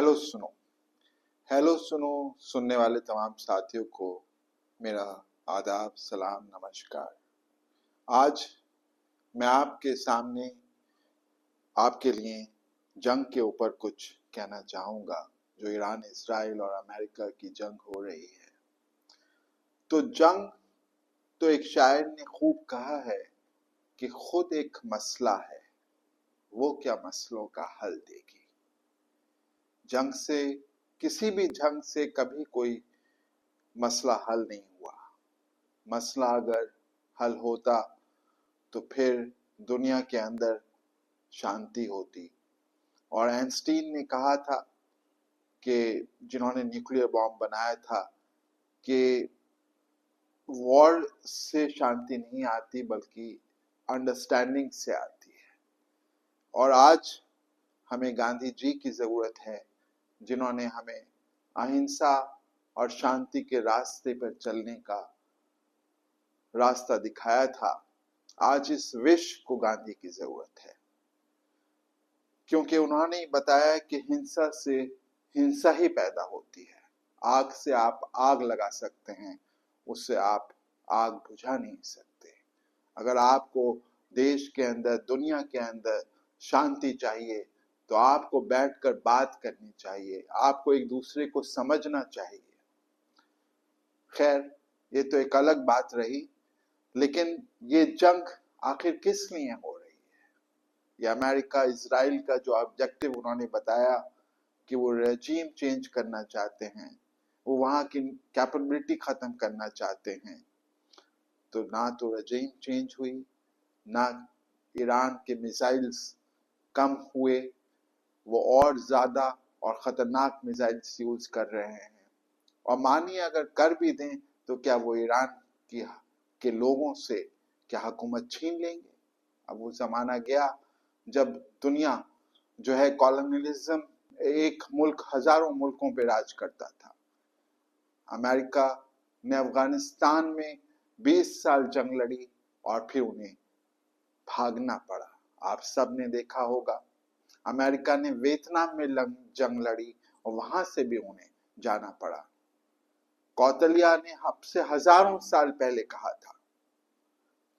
Hello सुनो। Hello सुनो सुनने वाले तमाम साथियों को मेरा आदाब, सलाम, नमस्कार। आज मैं आपके सामने आपके लिए जंग के ऊपर कुछ कहना चाहूँगा, जो ईरान, इस्राइल और अमेरिका की जंग हो रही है। तो जंग, तो एक शायर ने खूब कहा है कि खुद एक मसला है, वो क्या मसलों का हल देगी। जंग से, किसी भी जंग से कभी कोई मसला हल नहीं हुआ। मसला अगर हल होता तो फिर दुनिया के अंदर शांति होती। और आइंस्टीन ने कहा था कि जिन्होंने न्यूक्लियर बॉम्ब बनाया था कि वॉर से शांति नहीं आती बल्कि अंडरस्टैंडिंग से आती है। और आज हमें गांधी जी की जरूरत है, जिन्होंने हमें अहिंसा और शांति के रास्ते पर चलने का रास्ता दिखाया था। आज इस विश्व को गांधी की जरूरत है, क्योंकि उन्होंने बताया कि हिंसा से हिंसा ही पैदा होती है। आग से आप आग लगा सकते हैं, उससे आप आग बुझा नहीं सकते। अगर आपको देश के अंदर, दुनिया के अंदर शांति चाहिए तो आपको बैठकर बात करनी चाहिए, आपको एक दूसरे को समझना चाहिए। खैर, ये तो एक अलग बात रही, लेकिन ये जंग आखिर किस लिए हो रही है? ये अमेरिका इजराइल का जो ऑब्जेक्टिव उन्होंने बताया कि वो रेजीम चेंज करना चाहते हैं, वो वहां की कैपेबिलिटी खत्म करना चाहते हैं। तो ना तो रेजीम चेंज हुई, ना ईरान के मिसाइल्स कम हुए, वो और ज्यादा और खतरनाक मिसाइल्स यूज कर रहे हैं। और मानिए अगर कर भी दें तो क्या वो ईरान के लोगों से क्या हुकूमत छीन लेंगे? अब वो जमाना गया जब दुनिया जो है कॉलोनियलिज्म, एक मुल्क हजारों मुल्कों पे राज करता था। अमेरिका ने अफगानिस्तान में 20 साल जंग लड़ी और फिर उन्हें भागना पड़ा। आप सब ने देखा होगा, अमेरिका ने वियतनाम में जंग लड़ी और वहां से भी उन्हें जाना पड़ा। कौटिल्य ने आपसे हजारों साल पहले कहा था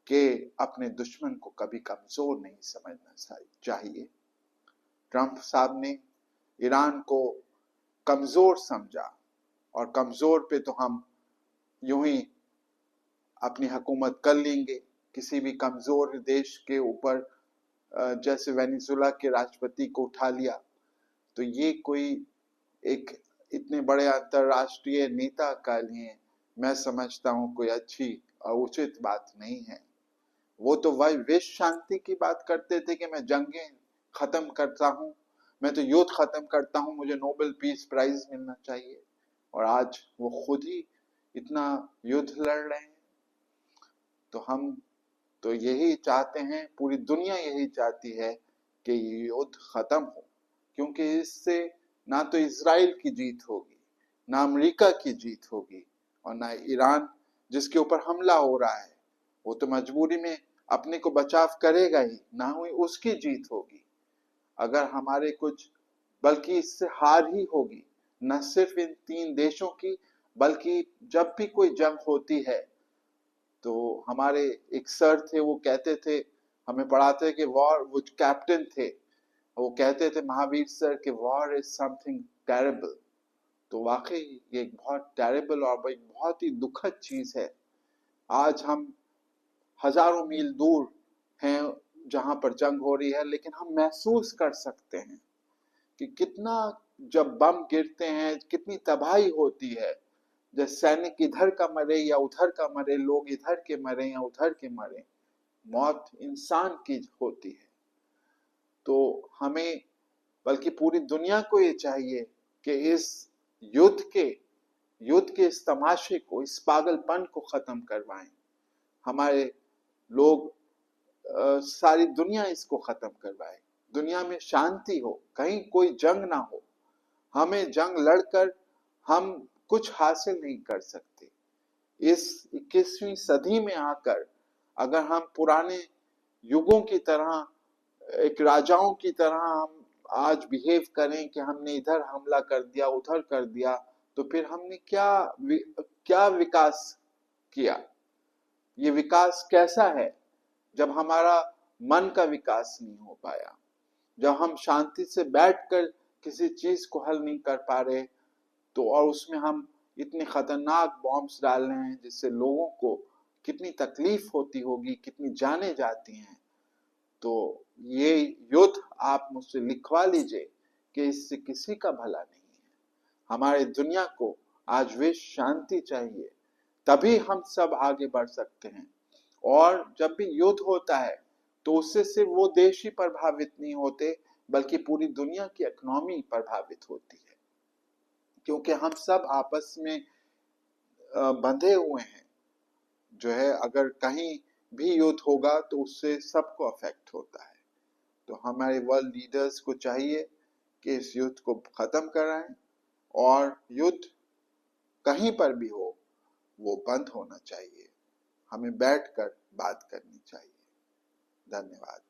कि अपने दुश्मन को कभी कमजोर नहीं समझना चाहिए। ट्रंप साहब ने ईरान को कमजोर समझा, और कमजोर पे तो हम यूं ही अपनी हुकूमत कर लेंगे किसी भी कमजोर देश के ऊपर। जैसे वेनेजुएला के राष्ट्रपति को उठा लिया, तो ये कोई एक इतने बड़े अंतरराष्ट्रीय नेता का लिए मैं समझता हूं कोई अच्छी और उचित बात नहीं है। वो तो वह विश्व शांति की बात करते थे कि मैं जंगें खत्म करता हूं, मैं तो युद्ध खत्म करता हूं, मुझे नोबेल पीस प्राइज मिलना चाहिए। और आज वो खुद ही इतना युद्ध लड़ रहे हैं। तो हम तो यही चाहते हैं, पूरी दुनिया यही चाहती है कि युद्ध खत्म हो, क्योंकि इससे ना तो इजराइल की जीत होगी, ना अमेरिका की जीत होगी, और ना ईरान जिसके ऊपर हमला हो रहा है वो तो मजबूरी में अपने को बचाव करेगा ही, ना हुई उसकी जीत होगी। अगर हमारे कुछ, बल्कि इससे हार ही होगी, न सिर्फ इन 3 देशों की, बल्कि जब भी कोई जंग होती है तो हमारे एक सर थे, वो कहते थे, हमें पढ़ाते कि वॉर, वो कैप्टन थे, वो कहते थे, महावीर सर, कि वॉर इज समथिंग टेरेबल। तो वाकई ये एक बहुत टेरेबल और एक बहुत ही दुखद चीज है। आज हम हजारों मील दूर हैं जहां पर जंग हो रही है, लेकिन हम महसूस कर सकते हैं कि कितना, जब बम गिरते हैं कितनी तबाही होती है। जैसे सैनिक इधर का मरे या उधर का मरे, लोग इधर के मरे या उधर के मरे, मौत इंसान की होती है। तो हमें, बल्कि पूरी दुनिया को ये चाहिए कि इस युद्ध के इस तमाशे को, इस पागलपन को खत्म करवाएं। हमारे लोग, सारी दुनिया इसको खत्म करवाए, दुनिया में शांति हो, कहीं कोई जंग ना हो। हमें जंग लड़कर हम कुछ हासिल नहीं कर सकते। इस 21वीं सदी में आकर अगर हम पुराने युगों की तरह, एक राजाओं की तरह हम आज बिहेव करें कि हमने इधर हमला कर दिया, उधर कर दिया, तो फिर हमने क्या विकास किया? ये विकास कैसा है जब हमारा मन का विकास नहीं हो पाया, जब हम शांति से बैठकर किसी चीज को हल नहीं कर पा रहे, तो और उसमें हम इतने खतरनाक बॉम्ब्स डाल रहे हैं जिससे लोगों को कितनी तकलीफ होती होगी, कितनी जानें जाती हैं। तो ये युद्ध आप मुझसे लिखवा लीजिए कि इससे किसी का भला नहीं है। हमारे दुनिया को आज विश्व शांति चाहिए, तभी हम सब आगे बढ़ सकते हैं। और जब भी युद्ध होता है तो उससे सिर्फ वो देश ही प्रभावित नहीं होते, बल्कि पूरी दुनिया की इकोनॉमी प्रभावित होती है, क्योंकि हम सब आपस में बंधे हुए हैं। जो है, अगर कहीं भी युद्ध होगा तो उससे सबको अफेक्ट होता है। तो हमारे वर्ल्ड लीडर्स को चाहिए कि इस युद्ध को खत्म कराएं, और युद्ध कहीं पर भी हो वो बंद होना चाहिए। हमें बैठकर बात करनी चाहिए। धन्यवाद।